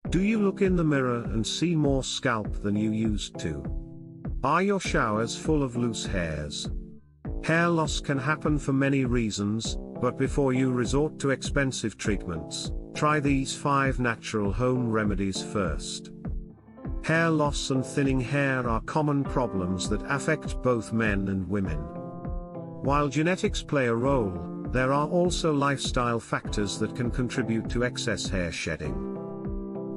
Do you look in the mirror and see more scalp than you used to? Are your showers full of loose hairs? Hair loss can happen for many reasons, but before you resort to expensive treatments, try these 5 natural home remedies first. Hair loss and thinning hair are common problems that affect both men and women. While genetics play a role, there are also lifestyle factors that can contribute to excess hair shedding.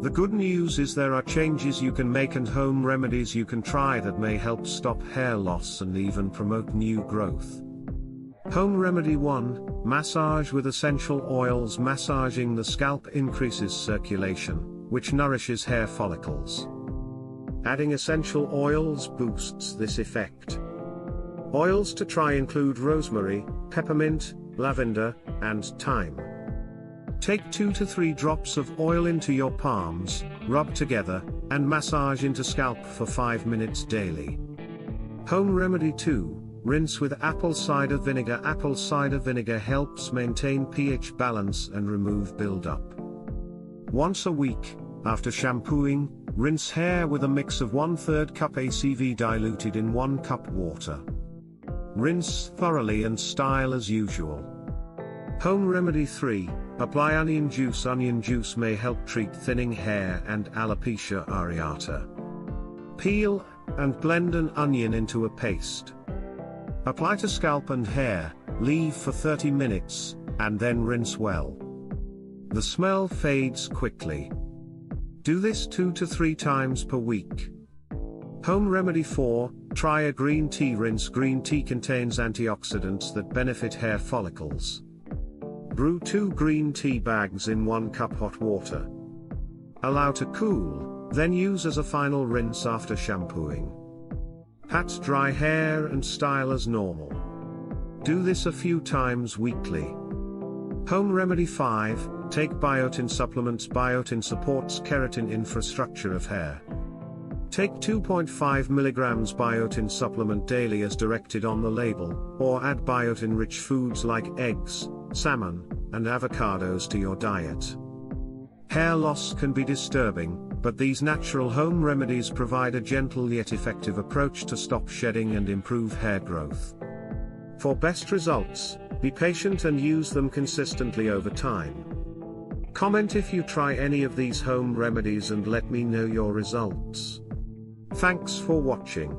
The good news is there are changes you can make and home remedies you can try that may help stop hair loss and even promote new growth. Home Remedy 1, Massage with essential oils. Massaging the scalp increases circulation, which nourishes hair follicles. Adding essential oils boosts this effect. Oils to try include rosemary, peppermint, lavender, and thyme. Take 2 to 3 drops of oil into your palms, rub together, and massage into scalp for 5 minutes daily. Home Remedy 2, rinse with apple cider vinegar. Apple cider vinegar helps maintain pH balance and remove buildup. Once a week, after shampooing, rinse hair with a mix of 1/3 cup ACV diluted in 1 cup water. Rinse thoroughly and style as usual. Home Remedy 3, apply onion juice. Onion juice may help treat thinning hair and alopecia areata. Peel and blend an onion into a paste. Apply to scalp and hair, leave for 30 minutes, and then rinse well. The smell fades quickly. Do this 2 to 3 times per week. Home Remedy 4, try a green tea rinse. Green tea contains antioxidants that benefit hair follicles. Brew 2 green tea bags in 1 cup hot water. Allow to cool, then use as a final rinse after shampooing. Pat dry hair and style as normal. Do this a few times weekly. Home Remedy 5, take biotin supplements. Biotin supports keratin infrastructure of hair. Take 2.5 mg biotin supplement daily as directed on the label, or add biotin-rich foods like eggs, salmon, and avocados to your diet. Hair loss can be disturbing, but these natural home remedies provide a gentle yet effective approach to stop shedding and improve hair growth. For best results, be patient and use them consistently over time. Comment if you try any of these home remedies and let me know your results. Thanks for watching.